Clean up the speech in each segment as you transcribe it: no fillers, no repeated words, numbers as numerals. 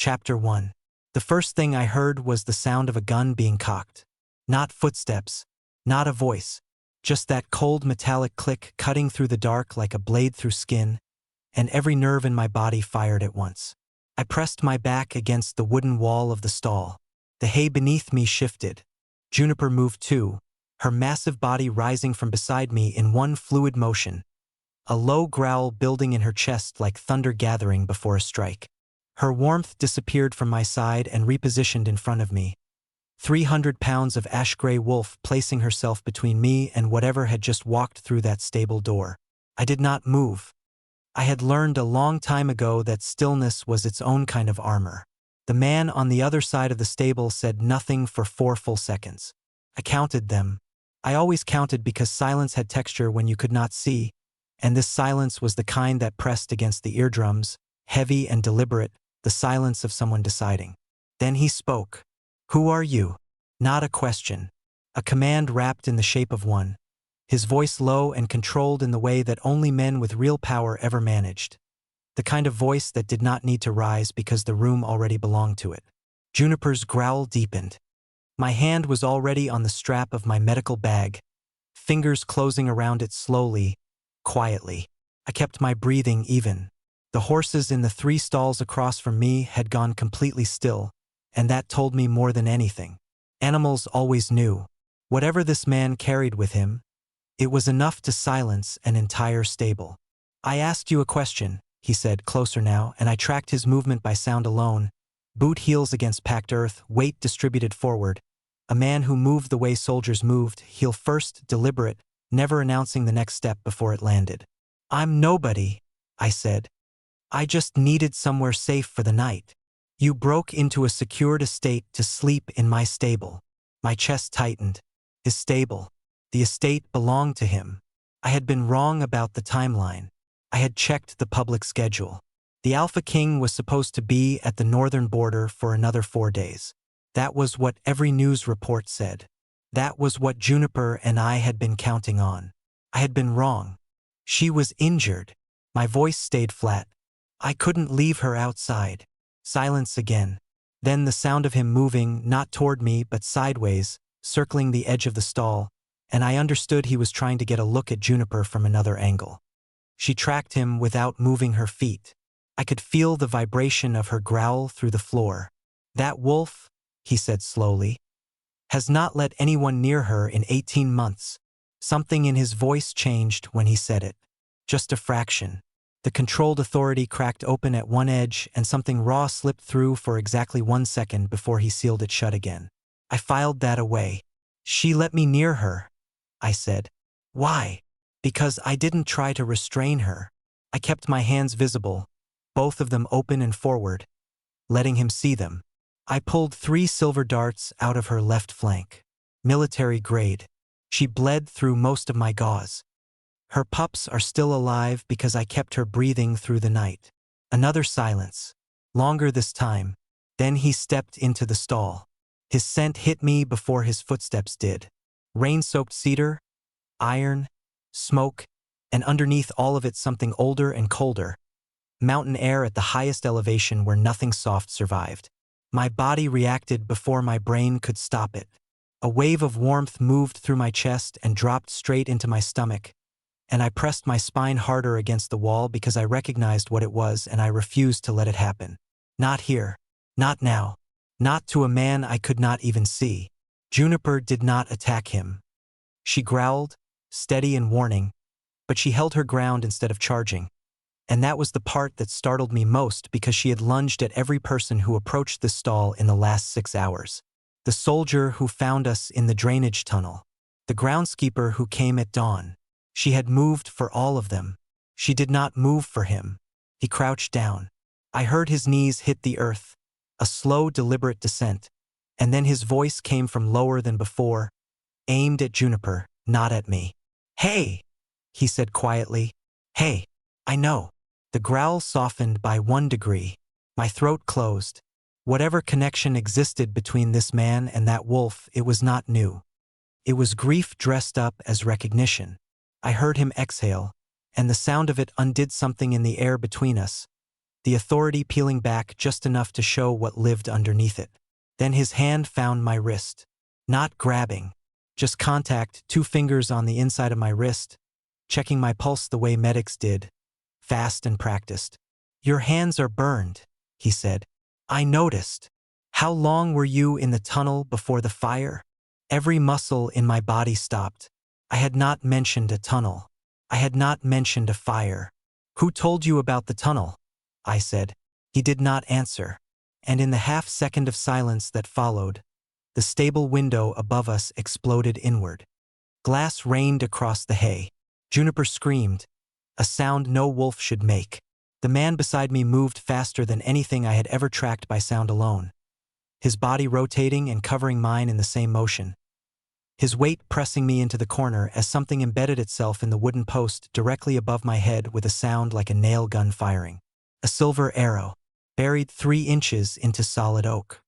Chapter 1. The first thing I heard was the sound of a gun being cocked. Not footsteps, not a voice, just that cold metallic click cutting through the dark like a blade through skin, and every nerve in my body fired at once. I pressed my back against the wooden wall of the stall. The hay beneath me shifted. Juniper moved too, her massive body rising from beside me in one fluid motion, a low growl building in her chest like thunder gathering before a strike. Her warmth disappeared from my side and repositioned in front of me. 300 pounds of ash-gray wolf placing herself between me and whatever had just walked through that stable door. I did not move. I had learned a long time ago that stillness was its own kind of armor. The man on the other side of the stable said nothing for 4 full seconds. I counted them. I always counted because silence had texture when you could not see, and this silence was the kind that pressed against the eardrums, heavy and deliberate, the silence of someone deciding. Then he spoke. "Who are you?" Not a question. A command wrapped in the shape of one. His voice low and controlled in the way that only men with real power ever managed. The kind of voice that did not need to rise because the room already belonged to it. Juniper's growl deepened. My hand was already on the strap of my medical bag, fingers closing around it slowly, quietly. I kept my breathing even. The horses in the 3 stalls across from me had gone completely still, and that told me more than anything. Animals always knew. Whatever this man carried with him, it was enough to silence an entire stable. "I asked you a question," he said, closer now, and I tracked his movement by sound alone. Boot heels against packed earth, weight distributed forward. A man who moved the way soldiers moved, heel first, deliberate, never announcing the next step before it landed. "I'm nobody," I said. "I just needed somewhere safe for the night. You broke into a secured estate to sleep in my stable." My chest tightened. His stable. The estate belonged to him. I had been wrong about the timeline. I had checked the public schedule. The Alpha King was supposed to be at the northern border for another 4 days. That was what every news report said. That was what Juniper and I had been counting on. I had been wrong. She was injured. My voice stayed flat. I couldn't leave her outside. Silence again. Then the sound of him moving, not toward me but sideways, circling the edge of the stall, and I understood he was trying to get a look at Juniper from another angle. She tracked him without moving her feet. I could feel the vibration of her growl through the floor. "That wolf," he said slowly, "has not let anyone near her in 18 months. Something in his voice changed when he said it. Just a fraction. The controlled authority cracked open at one edge and something raw slipped through for exactly 1 second before he sealed it shut again. I filed that away. "She let me near her," I said. "Why?" "Because I didn't try to restrain her. I kept my hands visible, both of them open and forward, letting him see them. I pulled 3 silver darts out of her left flank. Military grade. She bled through most of my gauze. Her pups are still alive because I kept her breathing through the night." Another silence. Longer this time. Then he stepped into the stall. His scent hit me before his footsteps did. Rain-soaked cedar, iron, smoke, and underneath all of it something older and colder. Mountain air at the highest elevation where nothing soft survived. My body reacted before my brain could stop it. A wave of warmth moved through my chest and dropped straight into my stomach, and I pressed my spine harder against the wall because I recognized what it was and I refused to let it happen. Not here. Not now. Not to a man I could not even see. Juniper did not attack him. She growled, steady and warning, but she held her ground instead of charging. And that was the part that startled me most because she had lunged at every person who approached the stall in the last 6 hours. The soldier who found us in the drainage tunnel. The groundskeeper who came at dawn. She had moved for all of them. She did not move for him. He crouched down. I heard his knees hit the earth, a slow, deliberate descent, and then his voice came from lower than before, aimed at Juniper, not at me. "Hey," he said quietly. "Hey, I know." The growl softened by 1 degree. My throat closed. Whatever connection existed between this man and that wolf, it was not new. It was grief dressed up as recognition. I heard him exhale, and the sound of it undid something in the air between us, the authority peeling back just enough to show what lived underneath it. Then his hand found my wrist. Not grabbing, just contact, 2 fingers on the inside of my wrist, checking my pulse the way medics did, fast and practiced. "Your hands are burned," he said. "I noticed. How long were you in the tunnel before the fire?" Every muscle in my body stopped. I had not mentioned a tunnel. I had not mentioned a fire. "Who told you about the tunnel?" I said. He did not answer. And in the half-second of silence that followed, the stable window above us exploded inward. Glass rained across the hay. Juniper screamed, a sound no wolf should make. The man beside me moved faster than anything I had ever tracked by sound alone, his body rotating and covering mine in the same motion, his weight pressing me into the corner as something embedded itself in the wooden post directly above my head with a sound like a nail gun firing. A silver arrow, buried 3 inches into solid oak.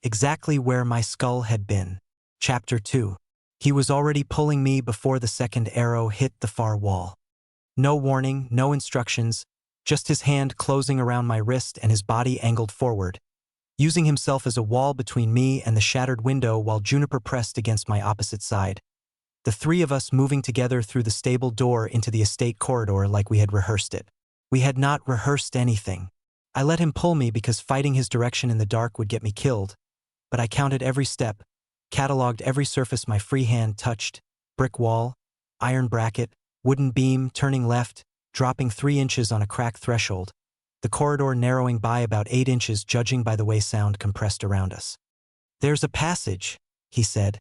Exactly where my skull had been. Chapter 2. He was already pulling me before the second arrow hit the far wall. No warning, no instructions, just his hand closing around my wrist and his body angled forward, using himself as a wall between me and the shattered window while Juniper pressed against my opposite side. The 3 of us moving together through the stable door into the estate corridor like we had rehearsed it. We had not rehearsed anything. I let him pull me because fighting his direction in the dark would get me killed, but I counted every step, cataloged every surface my free hand touched: brick wall, iron bracket, wooden beam turning left, dropping 3 inches on a cracked threshold, the corridor narrowing by about 8 inches judging by the way sound compressed around us. "There's a passage," he said,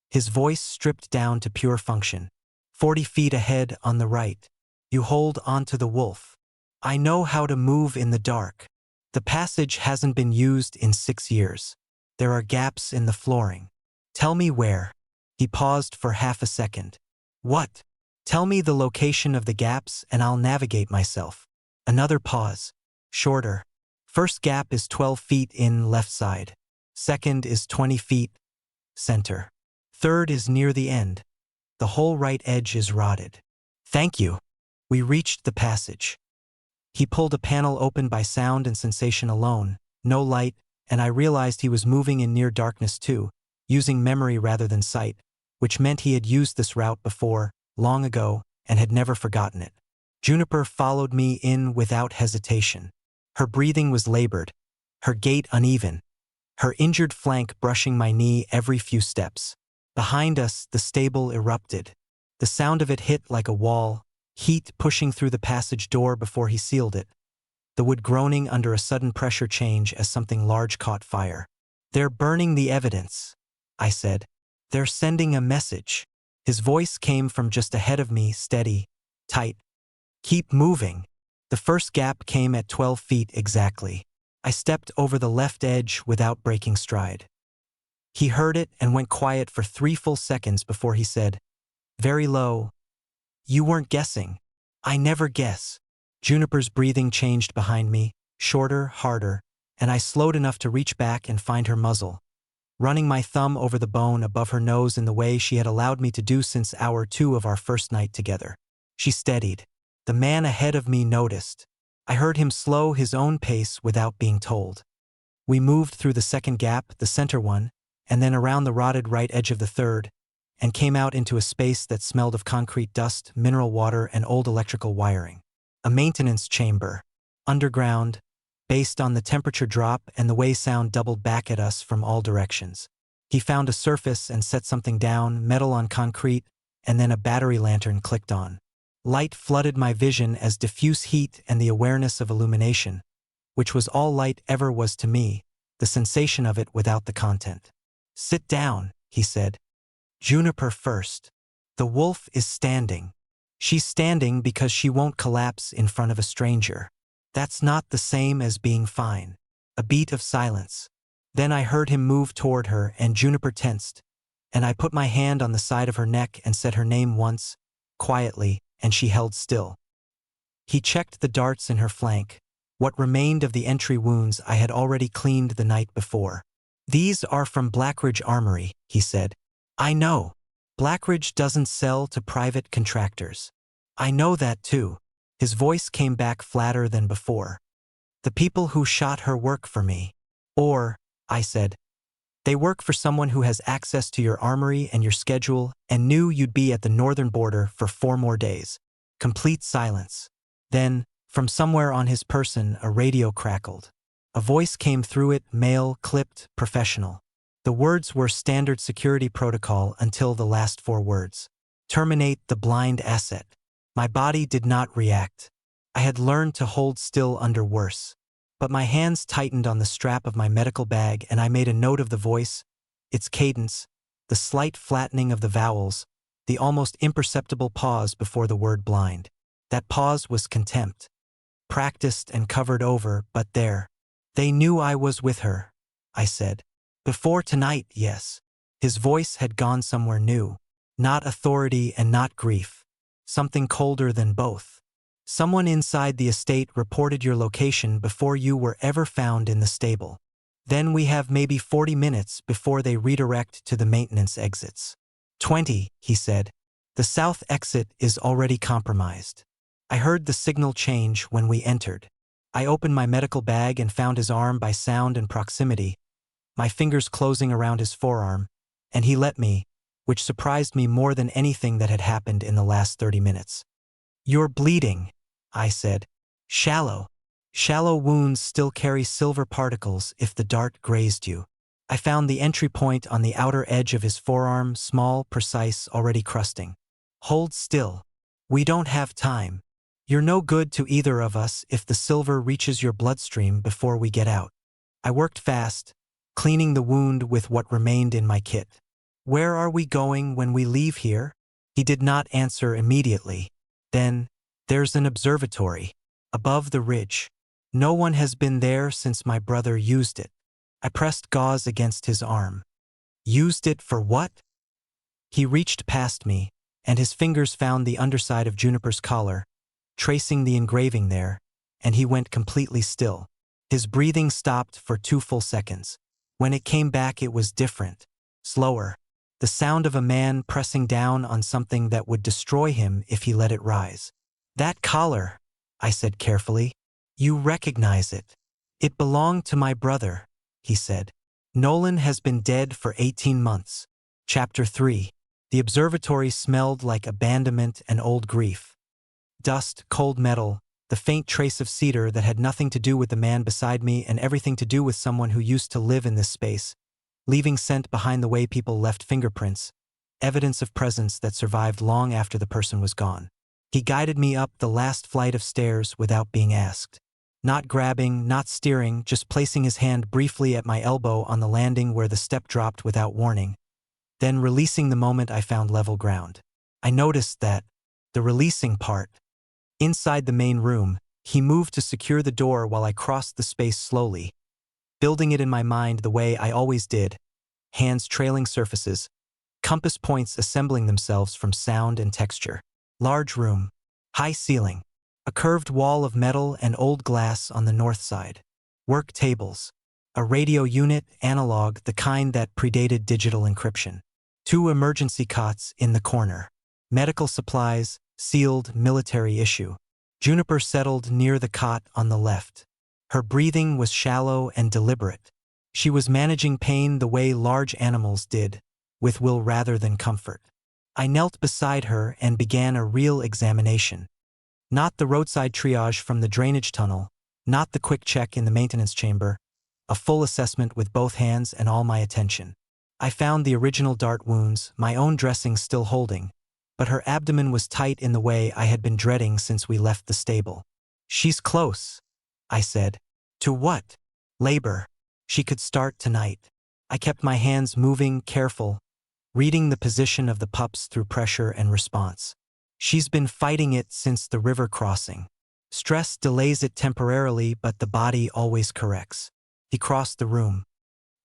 his voice stripped down to pure function. 40 feet ahead on the right. You hold onto the wolf. I know how to move in the dark. The passage hasn't been used in 6 years. There are gaps in the flooring. Tell me where." He paused for half a second. "What?" "Tell me the location of the gaps and I'll navigate myself." Another pause. Shorter. "First gap is 12 feet in left side. Second is 20 feet. Center. Third is near the end. The whole right edge is rotted." "Thank you." We reached the passage. He pulled a panel open by sound and sensation alone, no light, and I realized he was moving in near darkness too, using memory rather than sight, which meant he had used this route before, long ago, and had never forgotten it. Juniper followed me in without hesitation. Her breathing was labored, her gait uneven, her injured flank brushing my knee every few steps. Behind us, the stable erupted. The sound of it hit like a wall, heat pushing through the passage door before he sealed it, the wood groaning under a sudden pressure change as something large caught fire. "They're burning the evidence," I said. "They're sending a message." His voice came from just ahead of me, steady, tight. "Keep moving." The first gap came at 12 feet exactly. I stepped over the left edge without breaking stride. He heard it and went quiet for 3 full seconds before he said, very low, "You weren't guessing. I never guess." Juniper's breathing changed behind me, shorter, harder, and I slowed enough to reach back and find her muzzle, running my thumb over the bone above her nose in the way she had allowed me to do since hour 2 of our first night together. She steadied. The man ahead of me noticed. I heard him slow his own pace without being told. We moved through the second gap, the center one, and then around the rotted right edge of the third, and came out into a space that smelled of concrete dust, mineral water, and old electrical wiring. A maintenance chamber, underground, based on the temperature drop and the way sound doubled back at us from all directions. He found a surface and set something down, metal on concrete, and then a battery lantern clicked on. Light flooded my vision as diffuse heat and the awareness of illumination, which was all light ever was to me, the sensation of it without the content. "Sit down," he said. "Juniper first. The wolf is standing. She's standing because she won't collapse in front of a stranger. That's not the same as being fine." A beat of silence. Then I heard him move toward her and Juniper tensed, and I put my hand on the side of her neck and said her name once, quietly, and she held still. He checked the darts in her flank, what remained of the entry wounds I had already cleaned the night before. "These are from Blackridge Armory," he said. "I know. Blackridge doesn't sell to private contractors. I know that too." His voice came back flatter than before. The people who shot her work for me. Or, I said, they work for someone who has access to your armory and your schedule and knew you'd be at the northern border for 4 more days. Complete silence. Then, from somewhere on his person, a radio crackled. A voice came through it, male, clipped, professional. The words were standard security protocol until the last 4 words. Terminate the blind asset. My body did not react. I had learned to hold still under worse. But my hands tightened on the strap of my medical bag and I made a note of the voice, its cadence, the slight flattening of the vowels, the almost imperceptible pause before the word blind. That pause was contempt. Practiced and covered over, but there. They knew I was with her, I said. Before tonight, yes. His voice had gone somewhere new. Not authority and not grief. Something colder than both. Someone inside the estate reported your location before you were ever found in the stable. Then we have maybe 40 minutes before they redirect to the maintenance exits. 20, he said. The south exit is already compromised. I heard the signal change when we entered. I opened my medical bag and found his arm by sound and proximity, my fingers closing around his forearm, and he let me, which surprised me more than anything that had happened in the last 30 minutes. You're bleeding, I said. Shallow. Shallow wounds still carry silver particles if the dart grazed you. I found the entry point on the outer edge of his forearm, small, precise, already crusting. Hold still. We don't have time. You're no good to either of us if the silver reaches your bloodstream before we get out. I worked fast, cleaning the wound with what remained in my kit. Where are we going when we leave here? He did not answer immediately. Then, there's an observatory, above the ridge. No one has been there since my brother used it. I pressed gauze against his arm. Used it for what? He reached past me, and his fingers found the underside of Juniper's collar, tracing the engraving there, and he went completely still. His breathing stopped for 2 full seconds. When it came back, it was different, slower. The sound of a man pressing down on something that would destroy him if he let it rise. That collar, I said carefully. You recognize it. It belonged to my brother, he said. Nolan has been dead for 18 months. Chapter 3. The observatory smelled like abandonment and old grief. Dust, cold metal, the faint trace of cedar that had nothing to do with the man beside me and everything to do with someone who used to live in this space, leaving scent behind the way people left fingerprints, evidence of presence that survived long after the person was gone. He guided me up the last flight of stairs without being asked. Not grabbing, not steering, just placing his hand briefly at my elbow on the landing where the step dropped without warning, then releasing the moment I found level ground. I noticed that, the releasing part, inside the main room, he moved to secure the door while I crossed the space slowly, building it in my mind the way I always did, hands trailing surfaces, compass points assembling themselves from sound and texture. Large room, high ceiling, a curved wall of metal and old glass on the north side. Work tables, a radio unit, analog, the kind that predated digital encryption. 2 emergency cots in the corner. Medical supplies, sealed, military issue. Juniper settled near the cot on the left. Her breathing was shallow and deliberate. She was managing pain the way large animals did, with will rather than comfort. I knelt beside her and began a real examination. Not the roadside triage from the drainage tunnel, not the quick check in the maintenance chamber, a full assessment with both hands and all my attention. I found the original dart wounds, my own dressing still holding, but her abdomen was tight in the way I had been dreading since we left the stable. She's close, I said. To what? Labor. She could start tonight. I kept my hands moving, careful, reading the position of the pups through pressure and response. She's been fighting it since the river crossing. Stress delays it temporarily, but the body always corrects. He crossed the room.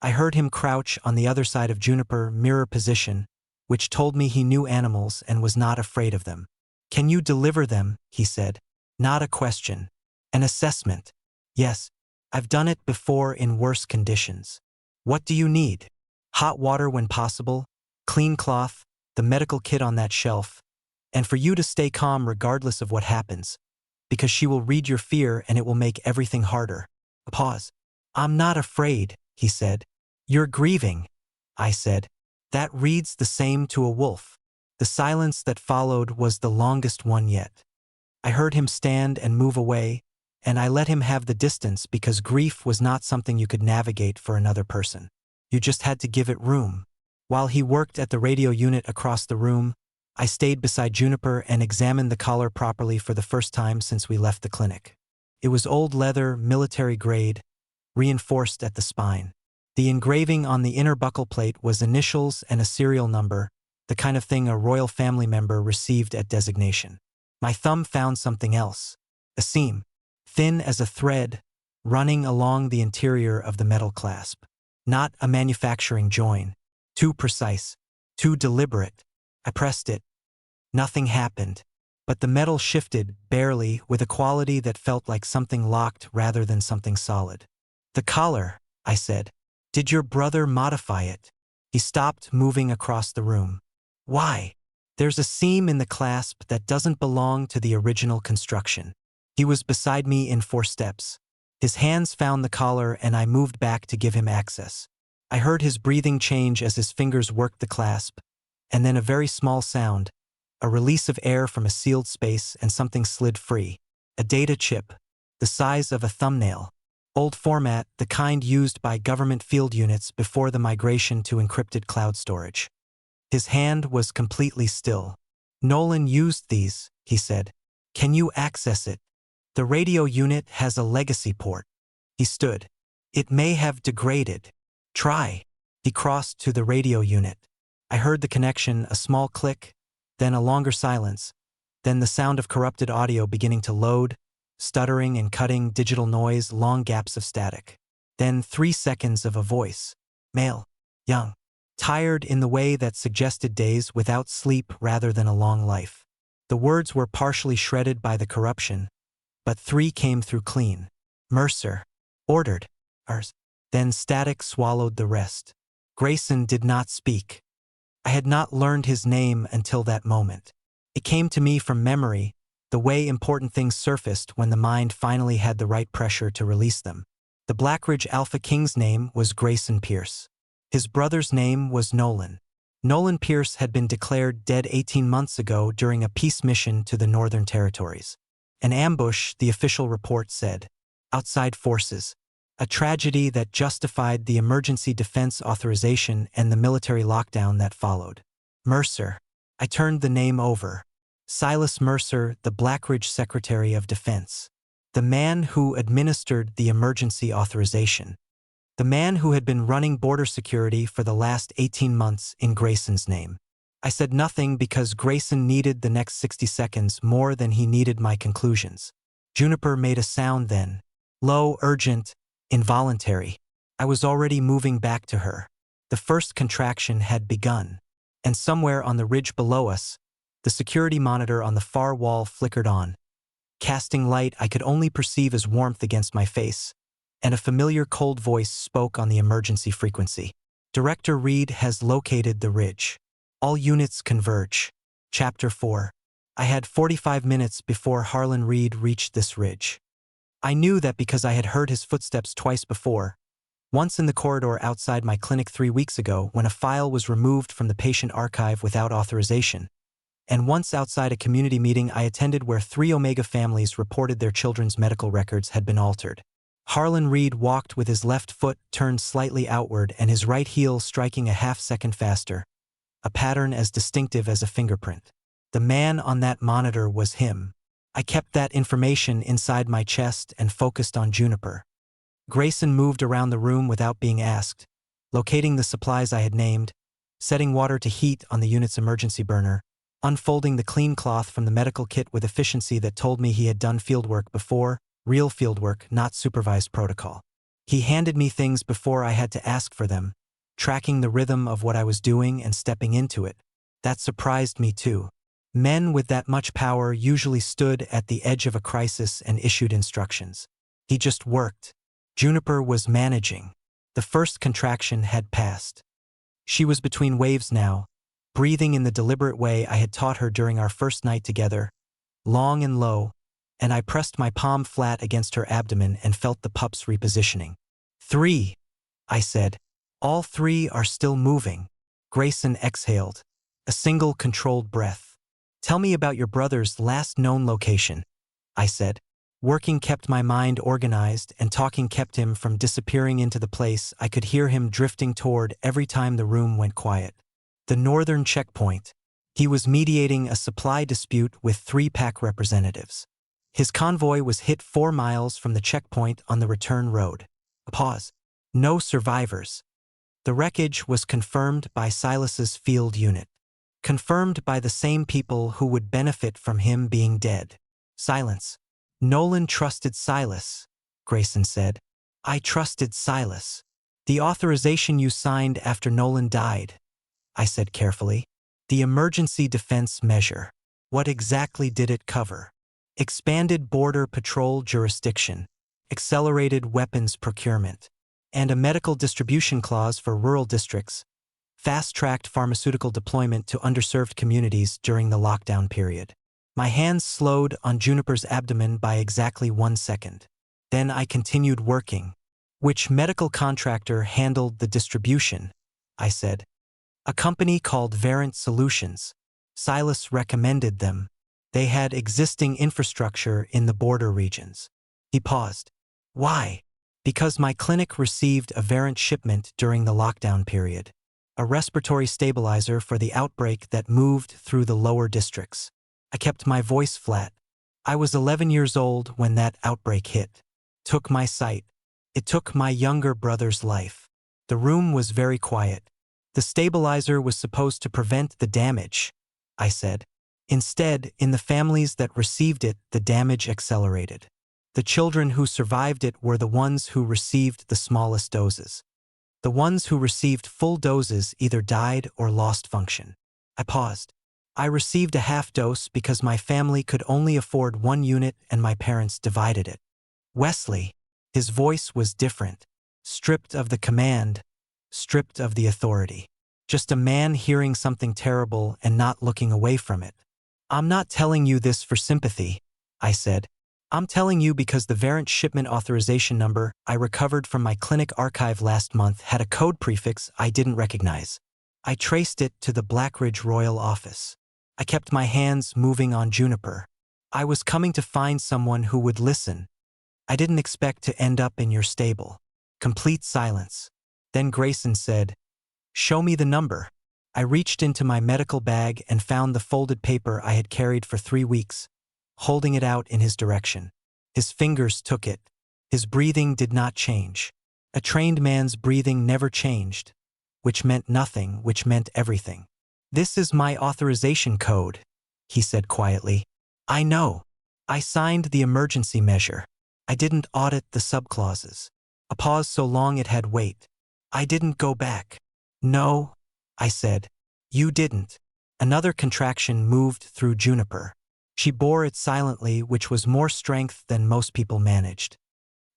I heard him crouch on the other side of Juniper, mirror position, which told me he knew animals and was not afraid of them. Can you deliver them? He said. Not a question. An assessment. Yes, I've done it before in worse conditions. What do you need? Hot water when possible, clean cloth, the medical kit on that shelf, and for you to stay calm regardless of what happens. because she will read your fear and it will make everything harder. A pause. I'm not afraid, he said. You're grieving, I said. That reads the same to a wolf. The silence that followed was the longest one yet. I heard him stand and move away, and I let him have the distance because grief was not something you could navigate for another person. You just had to give it room. While he worked at the radio unit across the room, I stayed beside Juniper and examined the collar properly for the first time since we left the clinic. It was old leather, military grade, reinforced at the spine. The engraving on the inner buckle plate was initials and a serial number, the kind of thing a royal family member received at designation. My thumb found something else. A seam, thin as a thread, running along the interior of the metal clasp. Not a manufacturing join. Too precise, too deliberate. I pressed it. Nothing happened. But the metal shifted, barely, with a quality that felt like something locked rather than something solid. The collar, I said. Did your brother modify it? He stopped moving across the room. Why? There's a seam in the clasp that doesn't belong to the original construction. He was beside me in 4 steps. His hands found the collar and I moved back to give him access. I heard his breathing change as his fingers worked the clasp, and then a very small sound, a release of air from a sealed space and something slid free. A data chip, the size of a thumbnail. Old format, the kind used by government field units before the migration to encrypted cloud storage. His hand was completely still. Nolan used these, he said. Can you access it? The radio unit has a legacy port. He stood. It may have degraded. Try. He crossed to the radio unit. I heard the connection, a small click, then a longer silence, then the sound of corrupted audio beginning to load, stuttering and cutting digital noise, long gaps of static. Then 3 seconds of a voice. Male. Young. Tired in the way that suggested days without sleep rather than a long life. The words were partially shredded by the corruption, but 3 came through clean. Mercer. Ordered. Ours. Then static swallowed the rest. Grayson did not speak. I had not learned his name until that moment. It came to me from memory, the way important things surfaced when the mind finally had the right pressure to release them. The Blackridge Alpha King's name was Grayson Pierce. His brother's name was Nolan. Nolan Pierce had been declared dead 18 months ago during a peace mission to the Northern Territories. An ambush, the official report said. Outside forces. A tragedy that justified the emergency defense authorization and the military lockdown that followed. Mercer. I turned the name over. Silas Mercer, the Blackridge Secretary of Defense. The man who administered the emergency authorization. The man who had been running border security for the last 18 months in Grayson's name. I said nothing because Grayson needed the next 60 seconds more than he needed my conclusions. Juniper made a sound then. Low, urgent, involuntary. I was already moving back to her. The first contraction had begun. And somewhere on the ridge below us, the security monitor on the far wall flickered on, casting light I could only perceive as warmth against my face, and a familiar cold voice spoke on the emergency frequency. Director Reed has located the ridge. All units converge. Chapter 4. I had 45 minutes before Harlan Reed reached this ridge. I knew that because I had heard his footsteps twice before, once in the corridor outside my clinic 3 weeks ago when a file was removed from the patient archive without authorization, and once outside a community meeting I attended where 3 Omega families reported their children's medical records had been altered. Harlan Reed walked with his left foot turned slightly outward and his right heel striking a half-second faster, a pattern as distinctive as a fingerprint. The man on that monitor was him. I kept that information inside my chest and focused on Juniper. Grayson moved around the room without being asked, locating the supplies I had named, setting water to heat on the unit's emergency burner, unfolding the clean cloth from the medical kit with efficiency that told me he had done fieldwork before, real fieldwork, not supervised protocol. He handed me things before I had to ask for them, tracking the rhythm of what I was doing and stepping into it. That surprised me too. Men with that much power usually stood at the edge of a crisis and issued instructions. He just worked. Juniper was managing. The first contraction had passed. She was between waves now, breathing in the deliberate way I had taught her during our first night together, long and low, and I pressed my palm flat against her abdomen and felt the pups repositioning. 3, I said. All 3 are still moving. Grayson exhaled. A single controlled breath. Tell me about your brother's last known location, I said. Working kept my mind organized, and talking kept him from disappearing into the place I could hear him drifting toward every time the room went quiet. The northern checkpoint. He was mediating a supply dispute with 3 pack representatives. His convoy was hit 4 miles from the checkpoint on the return road. A pause. No survivors. The wreckage was confirmed by Silas's field unit. Confirmed by the same people who would benefit from him being dead. Silence. Nolan trusted Silas, Grayson said. I trusted Silas. The authorization you signed after Nolan died, I said carefully. The emergency defense measure. What exactly did it cover? Expanded border patrol jurisdiction, accelerated weapons procurement, and a medical distribution clause for rural districts, fast-tracked pharmaceutical deployment to underserved communities during the lockdown period. My hands slowed on Juniper's abdomen by exactly 1 second. Then I continued working. Which medical contractor handled the distribution? I said. A company called Variant Solutions. Silas recommended them. They had existing infrastructure in the border regions. He paused. Why? Because my clinic received a Variant shipment during the lockdown period. A respiratory stabilizer for the outbreak that moved through the lower districts. I kept my voice flat. I was 11 years old when that outbreak hit. Took my sight. It took my younger brother's life. The room was very quiet. The stabilizer was supposed to prevent the damage, I said. Instead, in the families that received it, the damage accelerated. The children who survived it were the ones who received the smallest doses. The ones who received full doses either died or lost function. I paused. I received a half dose because my family could only afford 1 unit and my parents divided it. Wesley, his voice was different. Stripped of the command, stripped of the authority. Just a man hearing something terrible and not looking away from it. I'm not telling you this for sympathy, I said. I'm telling you because the Variant shipment authorization number I recovered from my clinic archive last month had a code prefix I didn't recognize. I traced it to the Blackridge Royal Office. I kept my hands moving on Juniper. I was coming to find someone who would listen. I didn't expect to end up in your stable. Complete silence. Then Grayson said, "Show me the number." I reached into my medical bag and found the folded paper I had carried for 3 weeks, holding it out in his direction. His fingers took it. His breathing did not change. A trained man's breathing never changed, which meant nothing, which meant everything. "This is my authorization code," he said quietly. "I know. I signed the emergency measure. I didn't audit the subclauses." A pause so long it had weight. "I didn't go back." "No," I said. "You didn't." Another contraction moved through Juniper. She bore it silently, which was more strength than most people managed.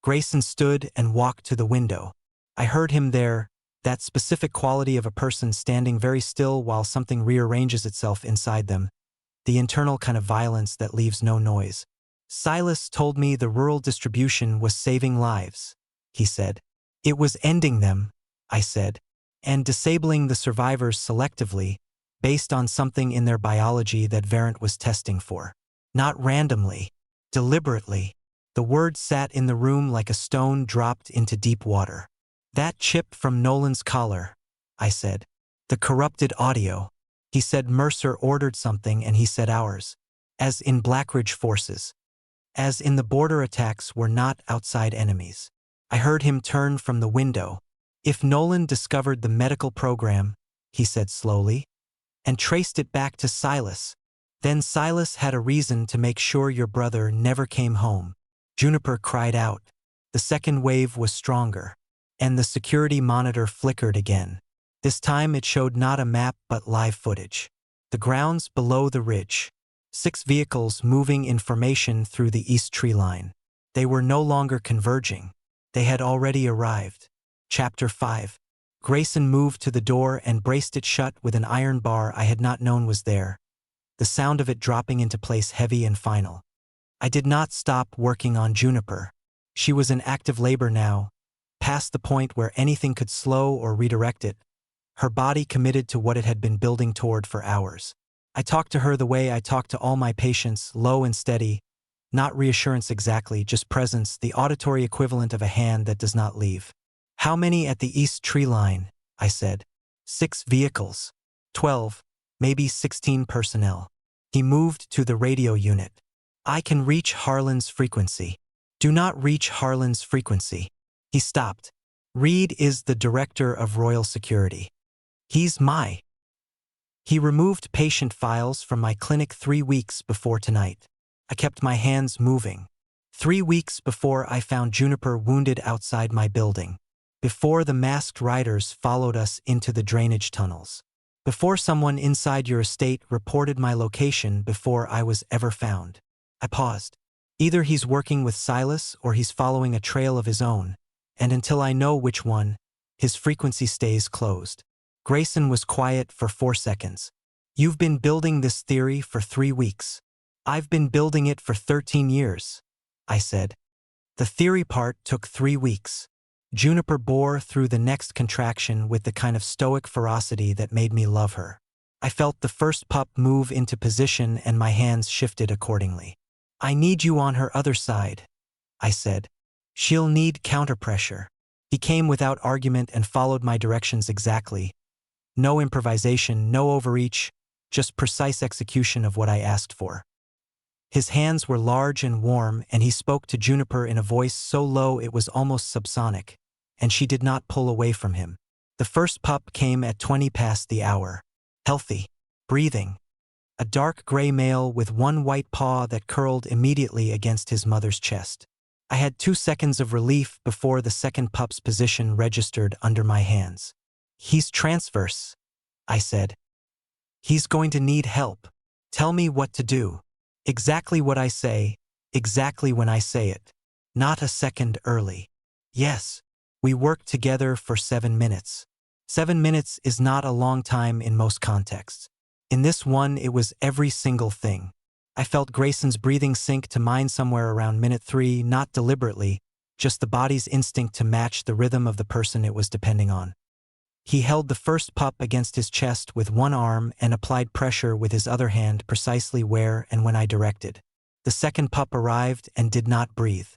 Grayson stood and walked to the window. I heard him there, that specific quality of a person standing very still while something rearranges itself inside them, the internal kind of violence that leaves no noise. "Silas told me the rural distribution was saving lives," he said. "It was ending them," I said, "and disabling the survivors selectively, based on something in their biology that Variant was testing for. Not randomly, deliberately." The word sat in the room like a stone dropped into deep water. "That chip from Nolan's collar," I said. "The corrupted audio." He said Mercer ordered something and he said ours. As in Blackridge forces. As in the border attacks were not outside enemies. I heard him turn from the window. "If Nolan discovered the medical program," he said slowly, "and traced it back to Silas, then Silas had a reason to make sure your brother never came home." Juniper cried out. The second wave was stronger, and the security monitor flickered again. This time it showed not a map but live footage. The grounds below the ridge. 6 vehicles moving in formation through the east tree line. They were no longer converging. They had already arrived. Chapter 5. Grayson moved to the door and braced it shut with an iron bar I had not known was there, the sound of it dropping into place heavy and final. I did not stop working on Juniper. She was in active labor now, past the point where anything could slow or redirect it, her body committed to what it had been building toward for hours. I talked to her the way I talk to all my patients, low and steady, not reassurance exactly, just presence, the auditory equivalent of a hand that does not leave. How many at the east tree line? I said. 6 vehicles. 12, maybe 16 personnel. He moved to the radio unit. I can reach Harlan's frequency. Do not reach Harlan's frequency. He stopped. Reed is the director of Royal Security. He removed patient files from my clinic 3 weeks before tonight. I kept my hands moving. 3 weeks before I found Juniper wounded outside my building. Before the masked riders followed us into the drainage tunnels. Before someone inside your estate reported my location before I was ever found. I paused. Either he's working with Silas or he's following a trail of his own, and until I know which one, his frequency stays closed. Grayson was quiet for 4 seconds. You've been building this theory for 3 weeks. I've been building it for 13 years, I said. The theory part took 3 weeks. Juniper bore through the next contraction with the kind of stoic ferocity that made me love her. I felt the first pup move into position and my hands shifted accordingly. I need you on her other side, I said. She'll need counterpressure. He came without argument and followed my directions exactly. No improvisation, no overreach, just precise execution of what I asked for. His hands were large and warm, and he spoke to Juniper in a voice so low it was almost subsonic, and she did not pull away from him. The first pup came at 20 past the hour. Healthy, breathing. A dark gray male with one white paw that curled immediately against his mother's chest. I had 2 seconds of relief before the second pup's position registered under my hands. He's transverse, I said. He's going to need help. Tell me what to do. Exactly what I say, exactly when I say it. Not a second early. Yes. We worked together for 7 minutes. 7 minutes is not a long time in most contexts. In this one, it was every single thing. I felt Grayson's breathing sink to mine somewhere around minute 3, not deliberately, just the body's instinct to match the rhythm of the person it was depending on. He held the first pup against his chest with one arm and applied pressure with his other hand precisely where and when I directed. The second pup arrived and did not breathe.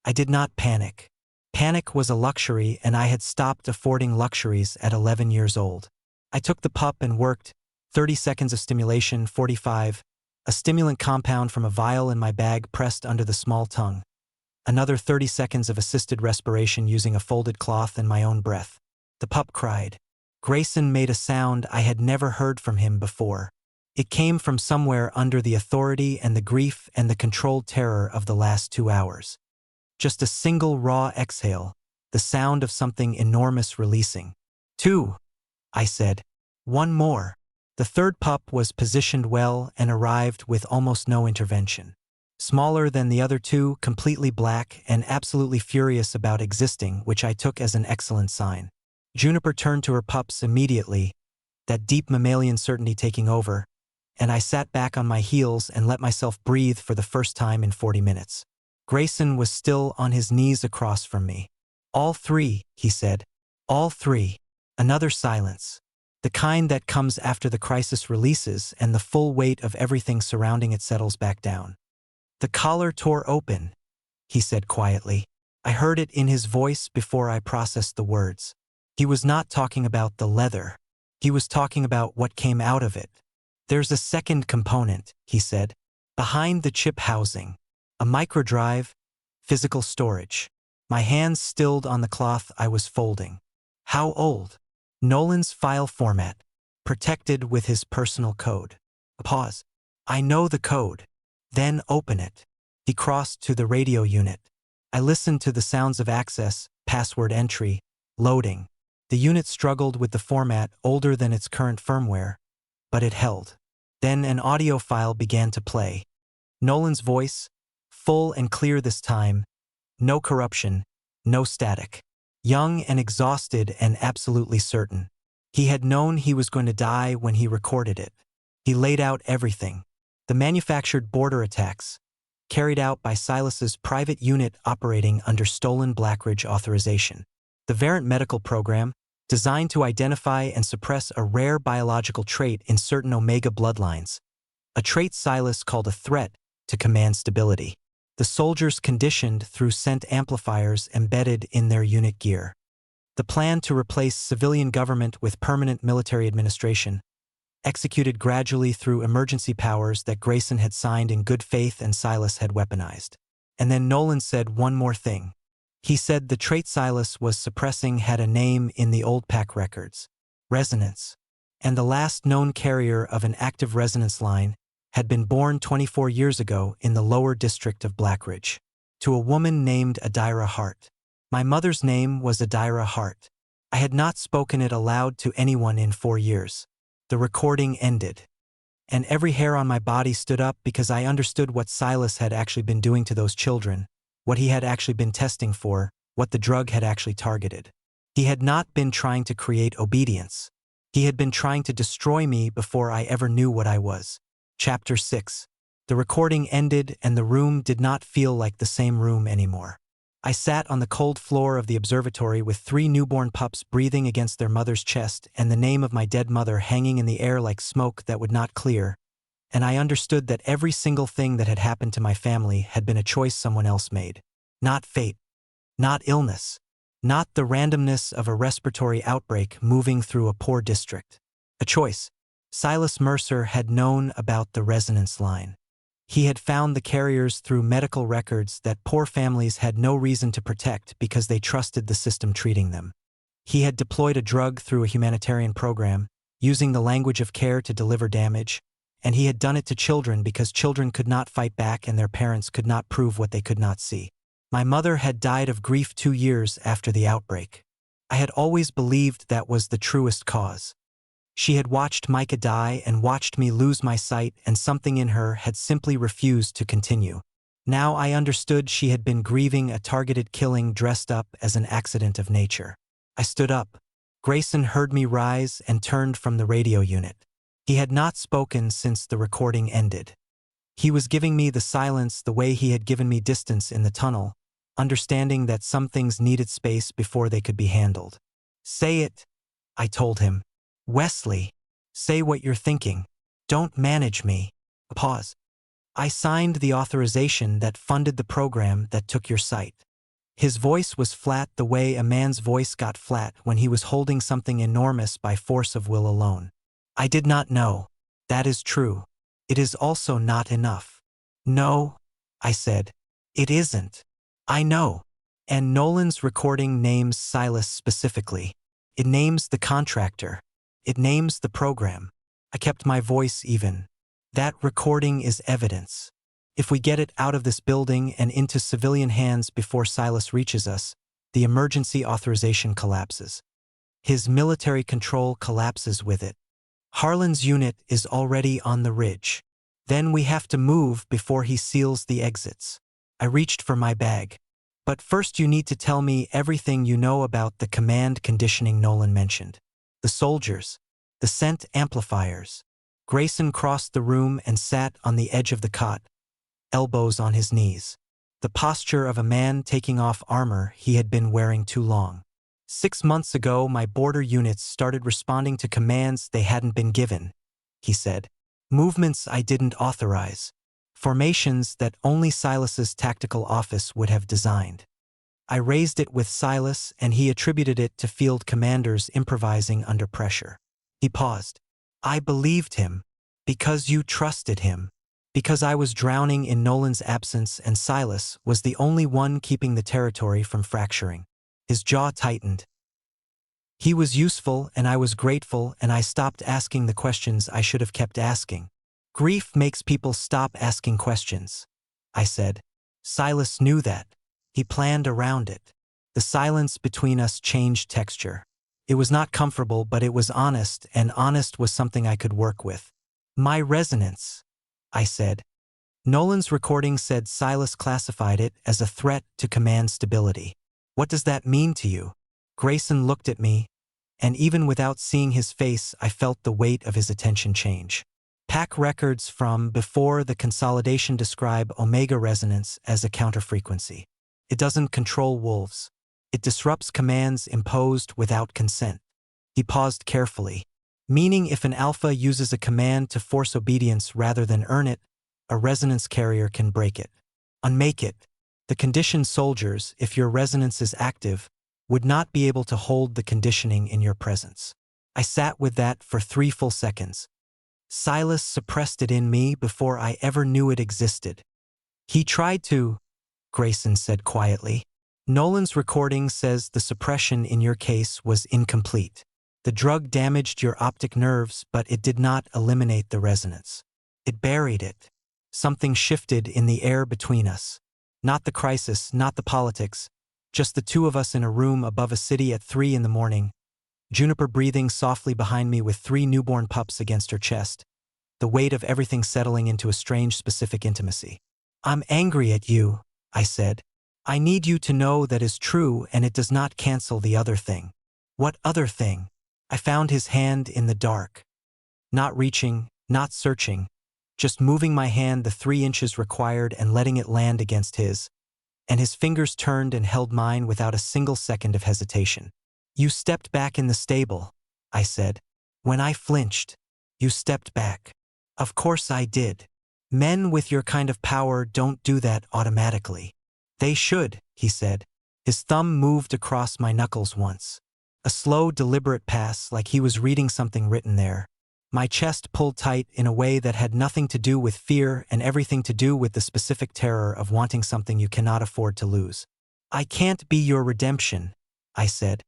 I did not panic. Panic was a luxury, and I had stopped affording luxuries at 11 years old. I took the pup and worked. 30 seconds of stimulation, 45. A stimulant compound from a vial in my bag pressed under the small tongue. Another 30 seconds of assisted respiration using a folded cloth and my own breath. The pup cried. Grayson made a sound I had never heard from him before. It came from somewhere under the authority and the grief and the controlled terror of the last 2 hours. Just a single raw exhale, the sound of something enormous releasing. 2, I said. 1 more. The third pup was positioned well and arrived with almost no intervention. Smaller than the other 2, completely black and absolutely furious about existing, which I took as an excellent sign. Juniper turned to her pups immediately, that deep mammalian certainty taking over, and I sat back on my heels and let myself breathe for the first time in 40 minutes. Grayson was still on his knees across from me. All 3, he said. All 3. Another silence. The kind that comes after the crisis releases and the full weight of everything surrounding it settles back down. The collar tore open, he said quietly. I heard it in his voice before I processed the words. He was not talking about the leather. He was talking about what came out of it. There's a second component, he said. Behind the chip housing. A microdrive, physical storage. My hands stilled on the cloth I was folding. How old? Nolan's file format, protected with his personal code. A pause. I know the code. Then open it. He crossed to the radio unit. I listened to the sounds of access, password entry, loading. The unit struggled with the format, older than its current firmware, but it held. Then an audio file began to play. Nolan's voice, full and clear this time, no corruption, no static. Young and exhausted and absolutely certain. He had known he was going to die when he recorded it. He laid out everything. The manufactured border attacks, carried out by Silas's private unit operating under stolen Blackridge authorization. The Variant Medical Program, designed to identify and suppress a rare biological trait in certain Omega bloodlines, a trait Silas called a threat to command stability. The soldiers conditioned through scent amplifiers embedded in their unit gear. The plan to replace civilian government with permanent military administration, executed gradually through emergency powers that Grayson had signed in good faith and Silas had weaponized. And then Nolan said one more thing. He said the trait Silas was suppressing had a name in the old pack records, resonance, and the last known carrier of an active resonance line had been born 24 years ago in the lower district of Blackridge, to a woman named Adira Hart. My mother's name was Adira Hart. I had not spoken it aloud to anyone in 4 years. The recording ended, and every hair on my body stood up because I understood what Silas had actually been doing to those children, what he had actually been testing for, what the drug had actually targeted. He had not been trying to create obedience. He had been trying to destroy me before I ever knew what I was. Chapter 6. The recording ended and the room did not feel like the same room anymore. I sat on the cold floor of the observatory with 3 newborn pups breathing against their mother's chest and the name of my dead mother hanging in the air like smoke that would not clear, and I understood that every single thing that had happened to my family had been a choice someone else made. Not fate. Not illness. Not the randomness of a respiratory outbreak moving through a poor district. A choice. Silas Mercer had known about the resonance line. He had found the carriers through medical records that poor families had no reason to protect because they trusted the system treating them. He had deployed a drug through a humanitarian program, using the language of care to deliver damage, and he had done it to children because children could not fight back and their parents could not prove what they could not see. My mother had died of grief 2 years after the outbreak. I had always believed that was the truest cause. She had watched Micah die and watched me lose my sight, and something in her had simply refused to continue. Now I understood she had been grieving a targeted killing dressed up as an accident of nature. I stood up. Grayson heard me rise and turned from the radio unit. He had not spoken since the recording ended. He was giving me the silence the way he had given me distance in the tunnel, understanding that some things needed space before they could be handled. Say it, I told him. Wesley, say what you're thinking. Don't manage me. A pause. I signed the authorization that funded the program that took your sight. His voice was flat the way a man's voice got flat when he was holding something enormous by force of will alone. I did not know. That is true. It is also not enough. No, I said. It isn't. I know. And Nolan's recording names Silas specifically. It names the contractor. It names the program. I kept my voice even. That recording is evidence. If we get it out of this building and into civilian hands before Silas reaches us, the emergency authorization collapses. His military control collapses with it. Harlan's unit is already on the ridge. Then we have to move before he seals the exits. I reached for my bag. But first you need to tell me everything you know about the command conditioning Nolan mentioned. The soldiers, the scent amplifiers. Grayson crossed the room and sat on the edge of the cot, elbows on his knees. The posture of a man taking off armor he had been wearing too long. 6 months ago, my border units started responding to commands they hadn't been given, he said. Movements I didn't authorize. Formations that only Silas's tactical office would have designed. I raised it with Silas and he attributed it to field commanders improvising under pressure. He paused. I believed him. Because you trusted him. Because I was drowning in Nolan's absence and Silas was the only one keeping the territory from fracturing. His jaw tightened. He was useful and I was grateful and I stopped asking the questions I should have kept asking. Grief makes people stop asking questions, I said. Silas knew that. He planned around it. The silence between us changed texture. It was not comfortable, but it was honest, and honest was something I could work with. My resonance, I said. Nolan's recording said Silas classified it as a threat to command stability. What does that mean to you? Grayson looked at me, and even without seeing his face, I felt the weight of his attention change. Pack records from before the consolidation describe omega resonance as a counterfrequency. It doesn't control wolves. It disrupts commands imposed without consent. He paused carefully. Meaning if an alpha uses a command to force obedience rather than earn it, a resonance carrier can break it. Unmake it. The conditioned soldiers, if your resonance is active, would not be able to hold the conditioning in your presence. I sat with that for 3 full seconds. Silas suppressed it in me before I ever knew it existed. He tried to, Grayson said quietly. Nolan's recording says the suppression in your case was incomplete. The drug damaged your optic nerves, but it did not eliminate the resonance. It buried it. Something shifted in the air between us. Not the crisis, not the politics, just the two of us in a room above a city at 3 in the morning, Juniper breathing softly behind me with 3 newborn pups against her chest, the weight of everything settling into a strange specific intimacy. I'm angry at you, I said. I need you to know that is true and it does not cancel the other thing. What other thing? I found his hand in the dark. Not reaching, not searching, just moving my hand the 3 inches required and letting it land against his, and his fingers turned and held mine without a single second of hesitation. You stepped back in the stable, I said. When I flinched, you stepped back. Of course I did. Men with your kind of power don't do that automatically. They should, he said. His thumb moved across my knuckles once. A slow, deliberate pass like he was reading something written there. My chest pulled tight in a way that had nothing to do with fear and everything to do with the specific terror of wanting something you cannot afford to lose. I can't be your redemption, I said.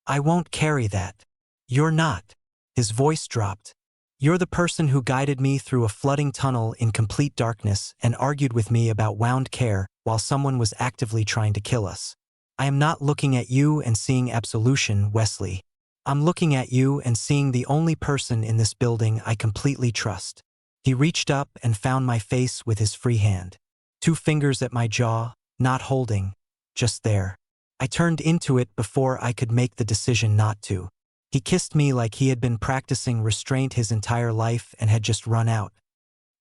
I won't carry that. You're not. His voice dropped. You're the person who guided me through a flooding tunnel in complete darkness and argued with me about wound care while someone was actively trying to kill us. I am not looking at you and seeing absolution, Wesley. I'm looking at you and seeing the only person in this building I completely trust. He reached up and found my face with his free hand. 2 fingers at my jaw, not holding, just there. I turned into it before I could make the decision not to. He kissed me like he had been practicing restraint his entire life and had just run out.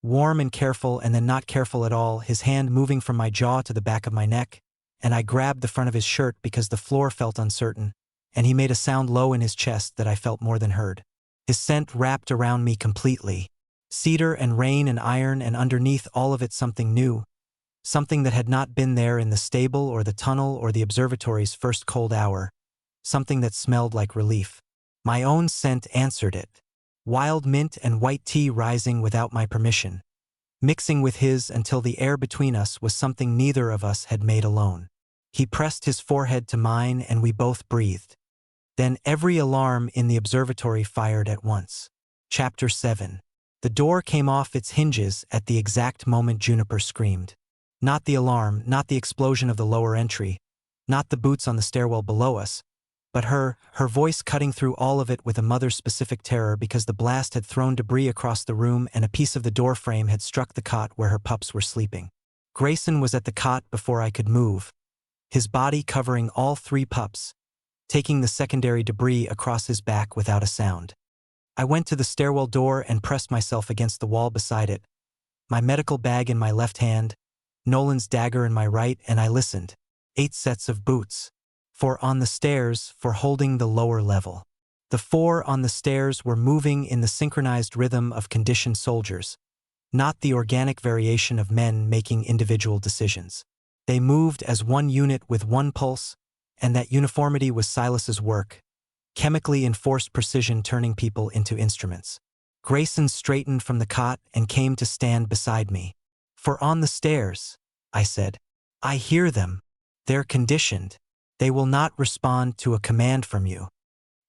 Warm and careful and then not careful at all, his hand moving from my jaw to the back of my neck, and I grabbed the front of his shirt because the floor felt uncertain, and he made a sound low in his chest that I felt more than heard. His scent wrapped around me completely. Cedar and rain and iron, and underneath all of it something new. Something that had not been there in the stable or the tunnel or the observatory's first cold hour. Something that smelled like relief. My own scent answered it. Wild mint and white tea rising without my permission. Mixing with his until the air between us was something neither of us had made alone. He pressed his forehead to mine and we both breathed. Then every alarm in the observatory fired at once. Chapter 7. The door came off its hinges at the exact moment Juniper screamed. Not the alarm, not the explosion of the lower entry, not the boots on the stairwell below us, but her voice cutting through all of it with a mother's specific terror because the blast had thrown debris across the room and a piece of the door frame had struck the cot where her pups were sleeping. Grayson was at the cot before I could move, his body covering all 3 pups, taking the secondary debris across his back without a sound. I went to the stairwell door and pressed myself against the wall beside it, my medical bag in my left hand, Nolan's dagger in my right, and I listened. 8 sets of boots. 4 on the stairs for holding the lower level. The 4 on the stairs were moving in the synchronized rhythm of conditioned soldiers, not the organic variation of men making individual decisions. They moved as one unit with one pulse, and that uniformity was Silas's work, chemically enforced precision turning people into instruments. Grayson straightened from the cot and came to stand beside me. For on the stairs, I said. I hear them. They're conditioned. They will not respond to a command from you.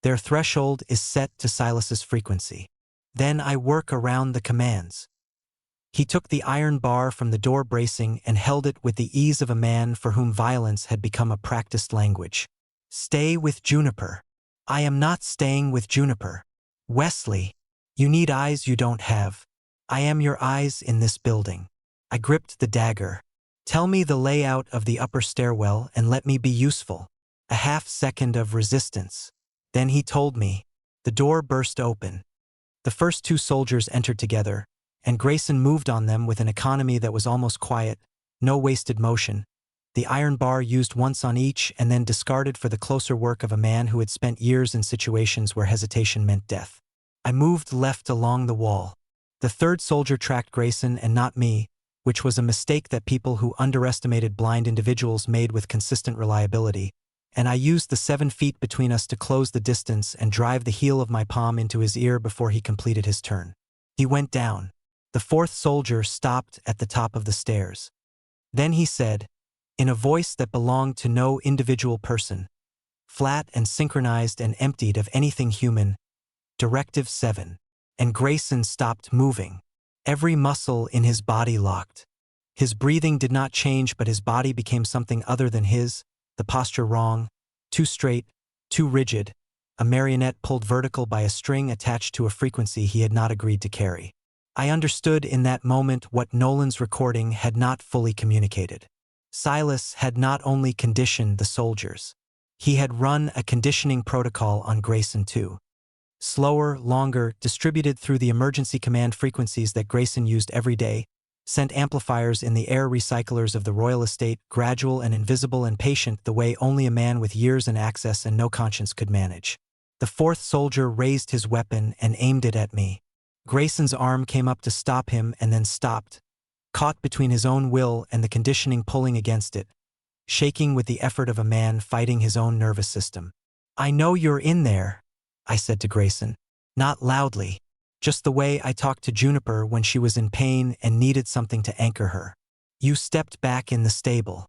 Their threshold is set to Silas's frequency. Then I work around the commands. He took the iron bar from the door bracing and held it with the ease of a man for whom violence had become a practiced language. Stay with Juniper. I am not staying with Juniper. Wesley, you need eyes you don't have. I am your eyes in this building. I gripped the dagger. Tell me the layout of the upper stairwell and let me be useful. A half-second of resistance. Then he told me. The door burst open. The first 2 soldiers entered together, and Grayson moved on them with an economy that was almost quiet, no wasted motion. The iron bar used once on each and then discarded for the closer work of a man who had spent years in situations where hesitation meant death. I moved left along the wall. The third soldier tracked Grayson and not me, which was a mistake that people who underestimated blind individuals made with consistent reliability, and I used the 7 feet between us to close the distance and drive the heel of my palm into his ear before he completed his turn. He went down. The fourth soldier stopped at the top of the stairs. Then he said, in a voice that belonged to no individual person, flat and synchronized and emptied of anything human, Directive 7. And Grayson stopped moving. Every muscle in his body locked. His breathing did not change, but his body became something other than his, the posture wrong, too straight, too rigid, a marionette pulled vertical by a string attached to a frequency he had not agreed to carry. I understood in that moment what Nolan's recording had not fully communicated. Silas had not only conditioned the soldiers. He had run a conditioning protocol on Grayson too. Slower, longer, distributed through the emergency command frequencies that Grayson used every day, sent amplifiers in the air recyclers of the royal estate, gradual and invisible and patient the way only a man with years and access and no conscience could manage. The fourth soldier raised his weapon and aimed it at me. Grayson's arm came up to stop him and then stopped, caught between his own will and the conditioning pulling against it, shaking with the effort of a man fighting his own nervous system. "I know you're in there," I said to Grayson. Not loudly, just the way I talked to Juniper when she was in pain and needed something to anchor her. "You stepped back in the stable.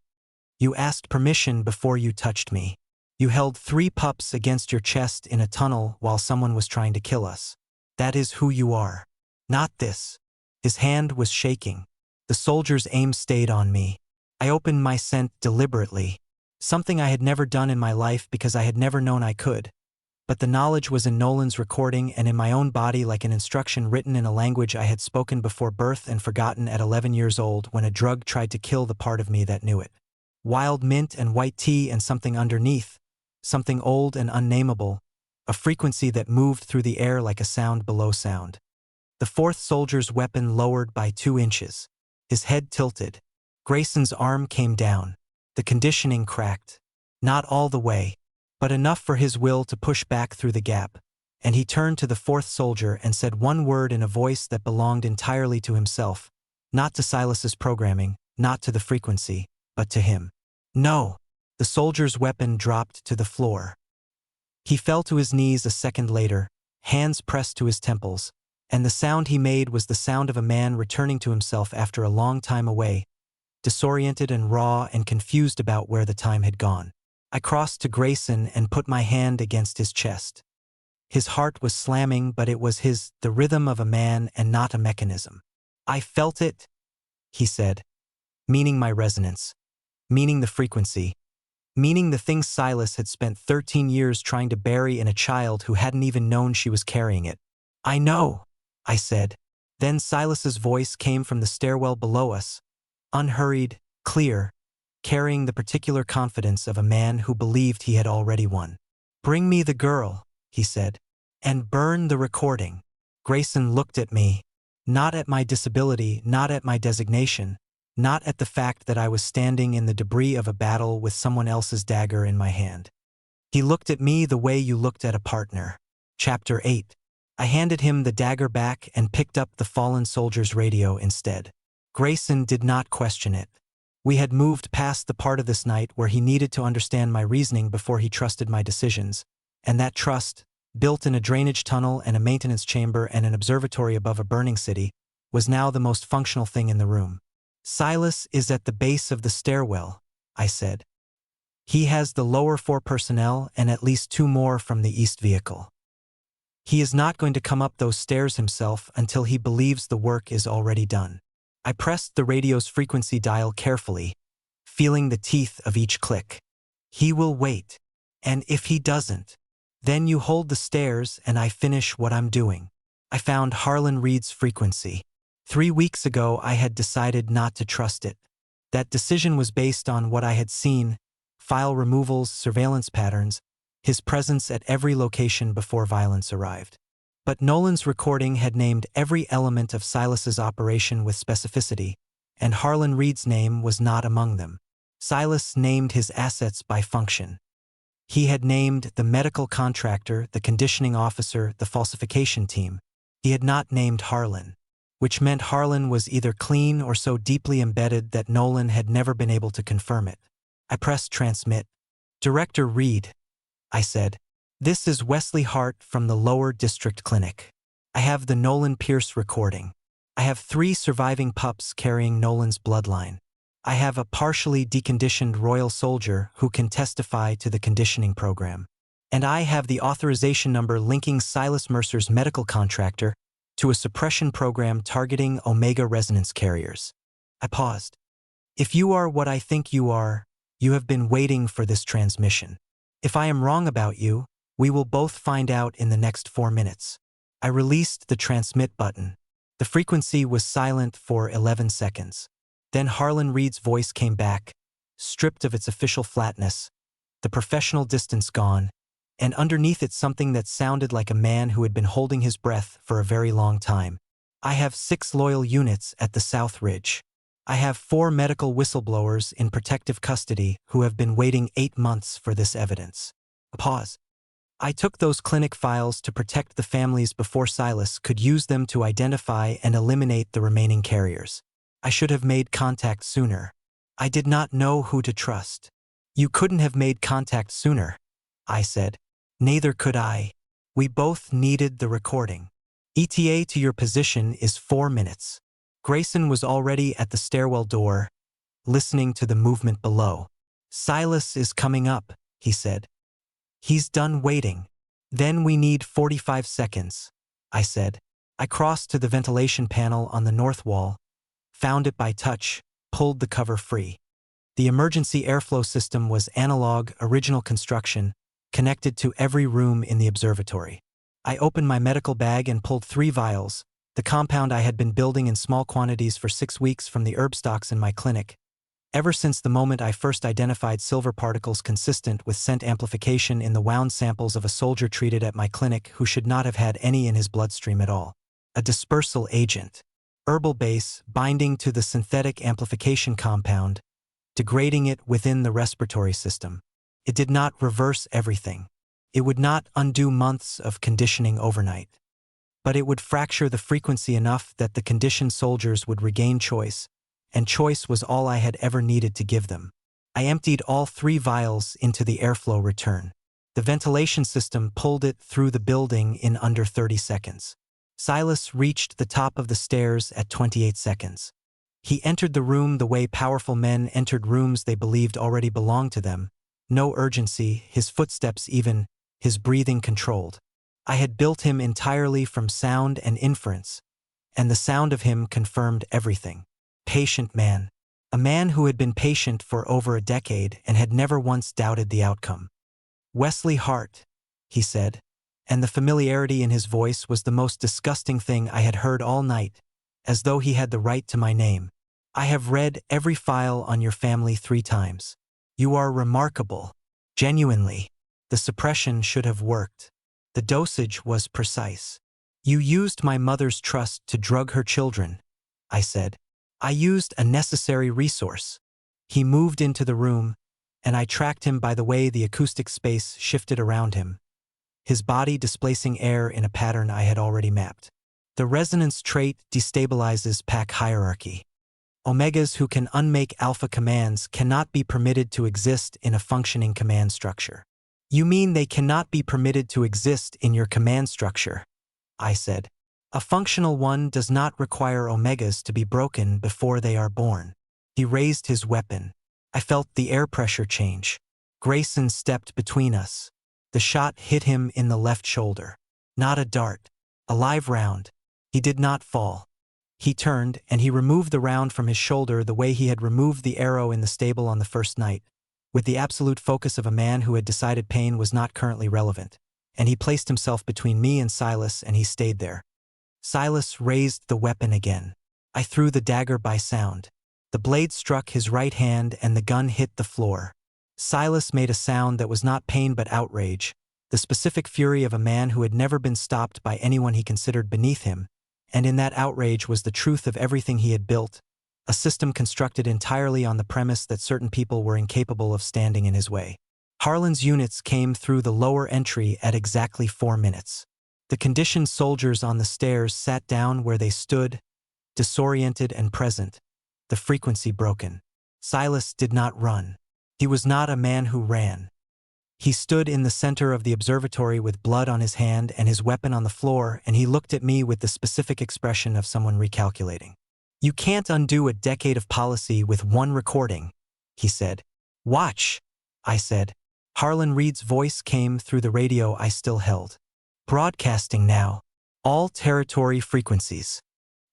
You asked permission before you touched me. You held 3 pups against your chest in a tunnel while someone was trying to kill us. That is who you are. Not this." His hand was shaking. The soldier's aim stayed on me. I opened my scent deliberately, something I had never done in my life because I had never known I could. But the knowledge was in Nolan's recording and in my own body like an instruction written in a language I had spoken before birth and forgotten at 11 years old when a drug tried to kill the part of me that knew it. Wild mint and white tea and something underneath, something old and unnameable, a frequency that moved through the air like a sound below sound. The fourth soldier's weapon lowered by 2 inches. His head tilted. Grayson's arm came down. The conditioning cracked. Not all the way, but enough for his will to push back through the gap, and he turned to the fourth soldier and said one word in a voice that belonged entirely to himself, not to Silas's programming, not to the frequency, but to him. "No." The soldier's weapon dropped to the floor. He fell to his knees a second later, hands pressed to his temples, and the sound he made was the sound of a man returning to himself after a long time away, disoriented and raw and confused about where the time had gone. I crossed to Grayson and put my hand against his chest. His heart was slamming, but it was the rhythm of a man and not a mechanism. "I felt it," he said, meaning my resonance, meaning the frequency, meaning the thing Silas had spent 13 years trying to bury in a child who hadn't even known she was carrying it. "I know," I said. Then Silas's voice came from the stairwell below us, unhurried, clear, carrying the particular confidence of a man who believed he had already won. "Bring me the girl," he said, "and burn the recording." Grayson looked at me, not at my disability, not at my designation, not at the fact that I was standing in the debris of a battle with someone else's dagger in my hand. He looked at me the way you looked at a partner. Chapter 8. I handed him the dagger back and picked up the fallen soldier's radio instead. Grayson did not question it. We had moved past the part of this night where he needed to understand my reasoning before he trusted my decisions, and that trust, built in a drainage tunnel and a maintenance chamber and an observatory above a burning city, was now the most functional thing in the room. "Silas is at the base of the stairwell," I said. "He has the lower 4 personnel and at least 2 more from the east vehicle. He is not going to come up those stairs himself until he believes the work is already done." I pressed the radio's frequency dial carefully, feeling the teeth of each click. "He will wait. And if he doesn't, then you hold the stairs and I finish what I'm doing." I found Harlan Reed's frequency. 3 weeks ago I had decided not to trust it. That decision was based on what I had seen, file removals, surveillance patterns, his presence at every location before violence arrived. But Nolan's recording had named every element of Silas's operation with specificity, and Harlan Reed's name was not among them. Silas named his assets by function. He had named the medical contractor, the conditioning officer, the falsification team. He had not named Harlan, which meant Harlan was either clean or so deeply embedded that Nolan had never been able to confirm it. I pressed transmit. "Director Reed," I said. "This is Wesley Hart from the Lower District Clinic. I have the Nolan Pierce recording. I have 3 surviving pups carrying Nolan's bloodline. I have a partially deconditioned royal soldier who can testify to the conditioning program. And I have the authorization number linking Silas Mercer's medical contractor to a suppression program targeting omega resonance carriers." I paused. "If you are what I think you are, you have been waiting for this transmission. If I am wrong about you, we will both find out in the next 4 minutes." I released the transmit button. The frequency was silent for 11 seconds. Then Harlan Reed's voice came back, stripped of its official flatness, the professional distance gone, and underneath it something that sounded like a man who had been holding his breath for a very long time. "I have 6 loyal units at the South Ridge. I have 4 medical whistleblowers in protective custody who have been waiting 8 months for this evidence." A pause. "I took those clinic files to protect the families before Silas could use them to identify and eliminate the remaining carriers. I should have made contact sooner. I did not know who to trust." "You couldn't have made contact sooner," I said. "Neither could I. We both needed the recording. ETA to your position is 4 minutes. Grayson was already at the stairwell door, listening to the movement below. "Silas is coming up," he said. "He's done waiting." "Then we need 45 seconds, I said. I crossed to the ventilation panel on the north wall, found it by touch, pulled the cover free. The emergency airflow system was analog, original construction, connected to every room in the observatory. I opened my medical bag and pulled 3 vials, the compound I had been building in small quantities for 6 weeks from the herb stocks in my clinic. Ever since the moment I first identified silver particles consistent with scent amplification in the wound samples of a soldier treated at my clinic who should not have had any in his bloodstream at all. A dispersal agent. Herbal base binding to the synthetic amplification compound, degrading it within the respiratory system. It did not reverse everything. It would not undo months of conditioning overnight. But it would fracture the frequency enough that the conditioned soldiers would regain choice, and choice was all I had ever needed to give them. I emptied all 3 vials into the airflow return. The ventilation system pulled it through the building in under 30 seconds. Silas reached the top of the stairs at 28 seconds. He entered the room the way powerful men entered rooms they believed already belonged to them. No urgency, his footsteps even, his breathing controlled. I had built him entirely from sound and inference, and the sound of him confirmed everything. Patient man. A man who had been patient for over a decade and had never once doubted the outcome. "Wesley Hart," he said, and the familiarity in his voice was the most disgusting thing I had heard all night, as though he had the right to my name. "I have read every file on your family 3 times. You are remarkable. Genuinely. The suppression should have worked. The dosage was precise. You used my mother's trust to drug her children," I said. "I used a necessary resource." He moved into the room, and I tracked him by the way the acoustic space shifted around him, his body displacing air in a pattern I had already mapped. The resonance trait destabilizes pack hierarchy. Omegas who can unmake alpha commands cannot be permitted to exist in a functioning command structure. "You mean they cannot be permitted to exist in your command structure?" I said. "A functional one does not require omegas to be broken before they are born." He raised his weapon. I felt the air pressure change. Grayson stepped between us. The shot hit him in the left shoulder. Not a dart. A live round. He did not fall. He turned, and he removed the round from his shoulder the way he had removed the arrow in the stable on the first night, with the absolute focus of a man who had decided pain was not currently relevant. And he placed himself between me and Silas, and he stayed there. Silas raised the weapon again. I threw the dagger by sound. The blade struck his right hand and the gun hit the floor. Silas made a sound that was not pain but outrage, the specific fury of a man who had never been stopped by anyone he considered beneath him, and in that outrage was the truth of everything he had built, a system constructed entirely on the premise that certain people were incapable of standing in his way. Harlan's units came through the lower entry at exactly 4 minutes. The conditioned soldiers on the stairs sat down where they stood, disoriented and present, the frequency broken. Silas did not run. He was not a man who ran. He stood in the center of the observatory with blood on his hand and his weapon on the floor, and he looked at me with the specific expression of someone recalculating. "You can't undo a decade of policy with one recording," he said. "Watch," I said. Harlan Reed's voice came through the radio I still held. "Broadcasting now. All territory frequencies."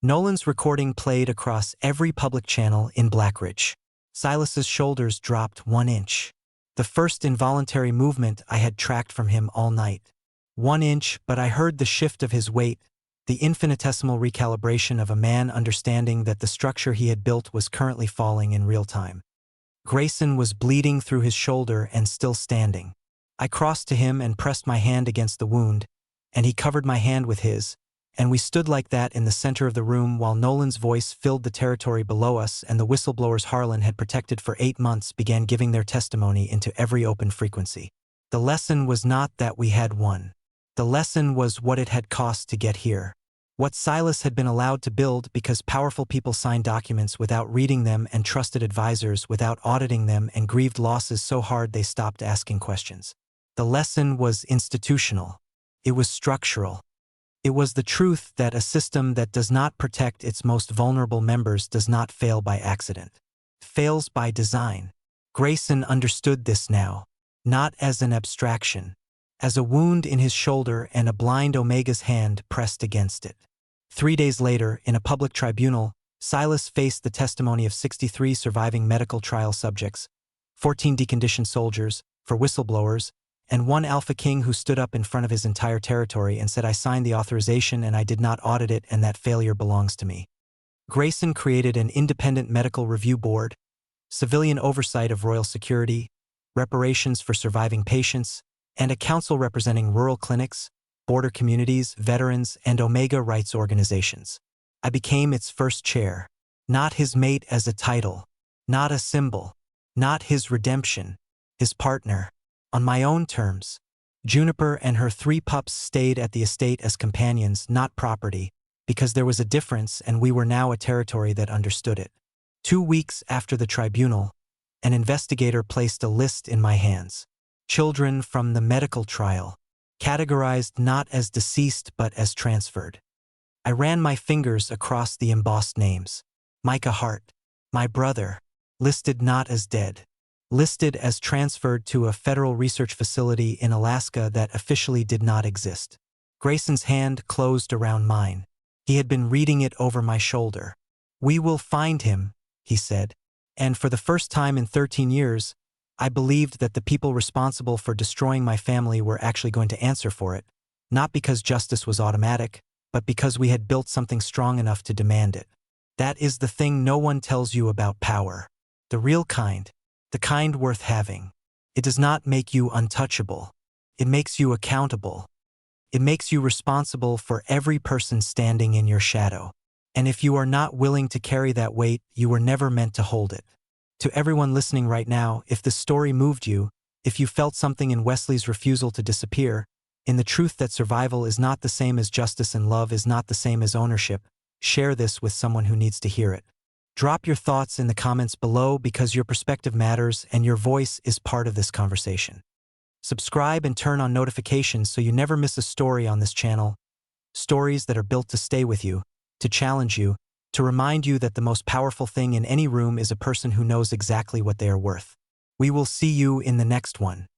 Nolan's recording played across every public channel in Blackridge. Silas's shoulders dropped 1 inch. The first involuntary movement I had tracked from him all night. 1 inch, but I heard the shift of his weight, the infinitesimal recalibration of a man understanding that the structure he had built was currently falling in real time. Grayson was bleeding through his shoulder and still standing. I crossed to him and pressed my hand against the wound, and he covered my hand with his, and we stood like that in the center of the room while Nolan's voice filled the territory below us and the whistleblowers Harlan had protected for 8 months began giving their testimony into every open frequency. The lesson was not that we had won. The lesson was what it had cost to get here. What Silas had been allowed to build because powerful people signed documents without reading them and trusted advisors without auditing them and grieved losses so hard they stopped asking questions. The lesson was institutional. It was structural. It was the truth that a system that does not protect its most vulnerable members does not fail by accident. It fails by design. Grayson understood this now, not as an abstraction, as a wound in his shoulder and a blind Omega's hand pressed against it. 3 days later, in a public tribunal, Silas faced the testimony of 63 surviving medical trial subjects, 14 deconditioned soldiers, for whistleblowers, and 1 Alpha King who stood up in front of his entire territory and said, "I signed the authorization and I did not audit it, and that failure belongs to me." Grayson created an independent medical review board, civilian oversight of royal security, reparations for surviving patients, and a council representing rural clinics, border communities, veterans, and Omega rights organizations. I became its first chair. Not his mate as a title, not a symbol, not his redemption, his partner. On my own terms. Juniper and her 3 pups stayed at the estate as companions, not property, because there was a difference and we were now a territory that understood it. 2 weeks after the tribunal, an investigator placed a list in my hands. Children from the medical trial, categorized not as deceased but as transferred. I ran my fingers across the embossed names. Micah Hart, my brother, listed not as dead. Listed as transferred to a federal research facility in Alaska that officially did not exist. Grayson's hand closed around mine. He had been reading it over my shoulder. "We will find him," he said, and for the first time in 13 years, I believed that the people responsible for destroying my family were actually going to answer for it, not because justice was automatic, but because we had built something strong enough to demand it. That is the thing no one tells you about power. The real kind. The kind worth having. It does not make you untouchable. It makes you accountable. It makes you responsible for every person standing in your shadow. And if you are not willing to carry that weight, you were never meant to hold it. To everyone listening right now, if this story moved you, if you felt something in Wesley's refusal to disappear, in the truth that survival is not the same as justice and love is not the same as ownership, share this with someone who needs to hear it. Drop your thoughts in the comments below because your perspective matters and your voice is part of this conversation. Subscribe and turn on notifications so you never miss a story on this channel. Stories that are built to stay with you, to challenge you, to remind you that the most powerful thing in any room is a person who knows exactly what they are worth. We will see you in the next one.